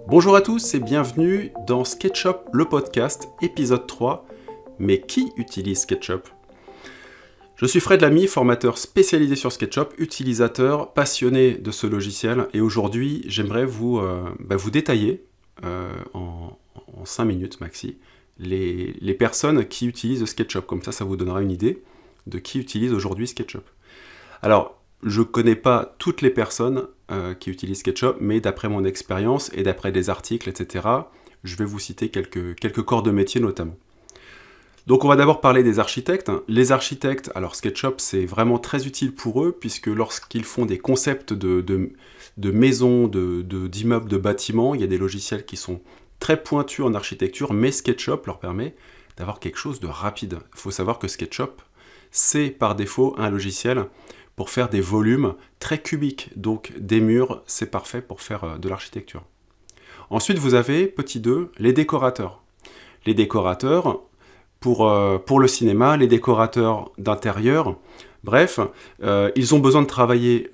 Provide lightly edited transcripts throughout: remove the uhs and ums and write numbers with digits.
Bonjour à tous et bienvenue dans SketchUp, le podcast, épisode 3. Mais qui utilise SketchUp ? Je suis Fred Lamy, formateur spécialisé sur SketchUp, utilisateur passionné de ce logiciel. Et aujourd'hui, j'aimerais vous détailler en 5 minutes maxi les personnes qui utilisent SketchUp. Comme ça vous donnera une idée de qui utilise aujourd'hui SketchUp. Alors, je ne connais pas toutes les personnes qui utilisent SketchUp, mais d'après mon expérience et d'après des articles, etc., je vais vous citer quelques corps de métier notamment. Donc on va d'abord parler des architectes. Les architectes, alors SketchUp c'est vraiment très utile pour eux, puisque lorsqu'ils font des concepts de maisons, d'immeubles, de bâtiments, il y a des logiciels qui sont très pointus en architecture, mais SketchUp leur permet d'avoir quelque chose de rapide. Il faut savoir que SketchUp, c'est par défaut un logiciel pour faire des volumes très cubiques. Donc des murs, c'est parfait pour faire de l'architecture. Ensuite, vous avez, petit 2, les décorateurs. Les décorateurs, pour le cinéma, les décorateurs d'intérieur, bref, ils ont besoin de travailler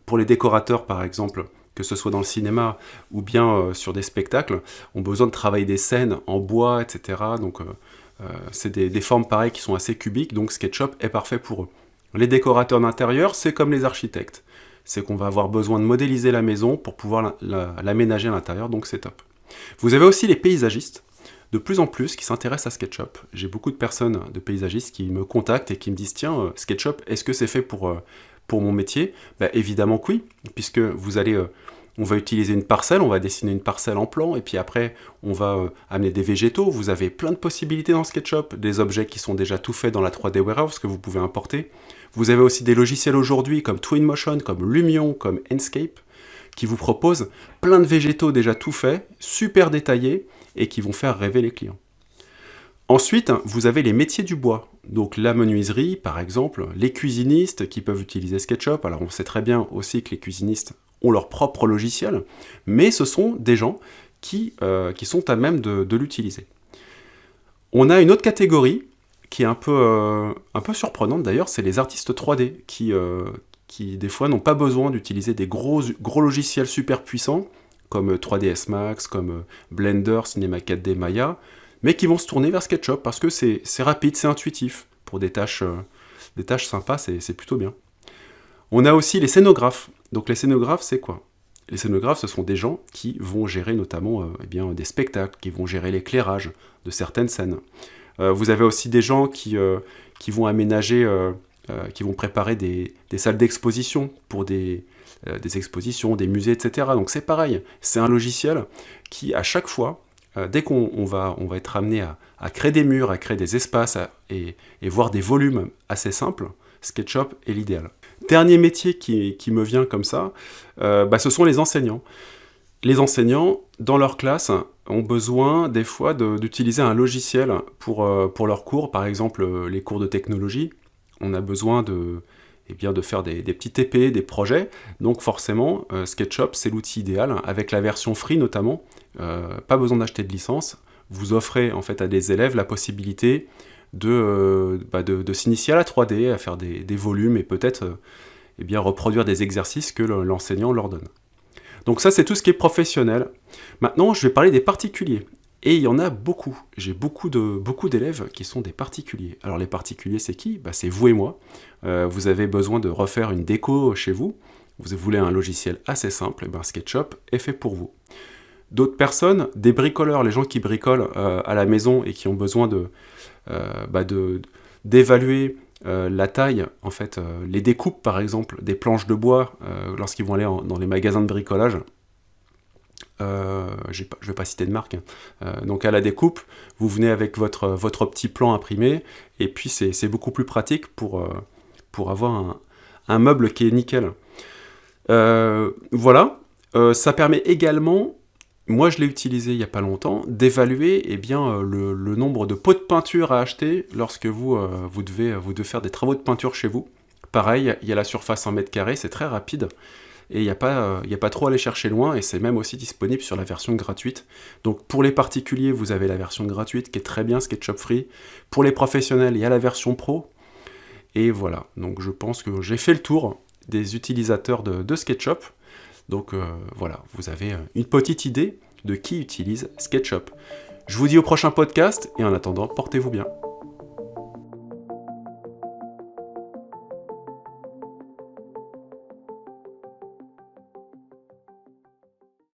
pour les décorateurs, par exemple, que ce soit dans le cinéma ou bien sur des spectacles, ont besoin de travailler des scènes en bois, etc. Donc c'est des formes pareilles qui sont assez cubiques, donc SketchUp est parfait pour eux. Les décorateurs d'intérieur, c'est comme les architectes. C'est qu'on va avoir besoin de modéliser la maison pour pouvoir l'aménager à l'intérieur, donc c'est top. Vous avez aussi les paysagistes, de plus en plus, qui s'intéressent à SketchUp. J'ai beaucoup de personnes, de paysagistes, qui me contactent et qui me disent « Tiens, SketchUp, est-ce que c'est fait pour mon métier ?» Évidemment que oui, puisque on va utiliser une parcelle, on va dessiner une parcelle en plan, et puis après, on va amener des végétaux. Vous avez plein de possibilités dans SketchUp, des objets qui sont déjà tout faits dans la 3D Warehouse que vous pouvez importer. Vous avez aussi des logiciels aujourd'hui comme Twinmotion, comme Lumion, comme Enscape, qui vous proposent plein de végétaux déjà tout faits, super détaillés, et qui vont faire rêver les clients. Ensuite, vous avez les métiers du bois. Donc la menuiserie, par exemple, les cuisinistes qui peuvent utiliser SketchUp. Alors on sait très bien aussi que les cuisinistes ont leur propre logiciel, mais ce sont des gens qui sont à même de l'utiliser. On a une autre catégorie qui est un peu surprenante d'ailleurs, c'est les artistes 3D qui des fois n'ont pas besoin d'utiliser des gros logiciels super puissants comme 3ds Max, comme Blender, Cinema 4D, Maya, mais qui vont se tourner vers SketchUp parce que c'est rapide, c'est intuitif. Pour des tâches sympas, c'est plutôt bien. On a aussi les scénographes. Donc les scénographes, c'est quoi ? Les scénographes, ce sont des gens qui vont gérer notamment des spectacles, qui vont gérer l'éclairage de certaines scènes. Vous avez aussi des gens qui vont aménager, qui vont préparer des salles d'exposition pour des expositions, des musées, etc. Donc c'est pareil, c'est un logiciel qui, à chaque fois, dès qu'on va être amené à créer des murs, à créer des espaces et voir des volumes assez simples, SketchUp est l'idéal. Dernier métier qui me vient comme ça, ce sont les enseignants. Les enseignants, dans leur classe, ont besoin des fois d'utiliser un logiciel pour leurs cours, par exemple les cours de technologie. On a besoin de faire des petits TP, des projets. Donc forcément, SketchUp, c'est l'outil idéal, avec la version free notamment. Pas besoin d'acheter de licence. Vous offrez en fait à des élèves la possibilité de s'initier à la 3D, à faire des volumes et peut-être reproduire des exercices que l'enseignant leur donne. Donc ça, c'est tout ce qui est professionnel. Maintenant, je vais parler des particuliers. Et il y en a beaucoup. J'ai beaucoup d'élèves qui sont des particuliers. Alors les particuliers, c'est qui ? C'est vous et moi. Vous avez besoin de refaire une déco chez vous. Vous voulez un logiciel assez simple. SketchUp est fait pour vous. D'autres personnes, des bricoleurs, les gens qui bricolent à la maison et qui ont besoin d'évaluer la taille, en fait, les découpes par exemple, des planches de bois lorsqu'ils vont aller dans les magasins de bricolage. Je ne vais pas citer de marque. Donc à la découpe, vous venez avec votre petit plan imprimé, et puis c'est beaucoup plus pratique pour avoir un meuble qui est nickel. Voilà. Ça permet également, moi je l'ai utilisé il n'y a pas longtemps, d'évaluer le nombre de pots de peinture à acheter lorsque vous devez faire des travaux de peinture chez vous. Pareil, il y a la surface en mètres carrés, c'est très rapide. Et il n'y a pas trop à aller chercher loin, et c'est même aussi disponible sur la version gratuite. Donc pour les particuliers, vous avez la version gratuite qui est très bien, SketchUp Free. Pour les professionnels, il y a la version pro. Et voilà, donc je pense que j'ai fait le tour des utilisateurs de SketchUp. Donc voilà, vous avez une petite idée de qui utilise SketchUp. Je vous dis au prochain podcast, et en attendant, portez-vous bien.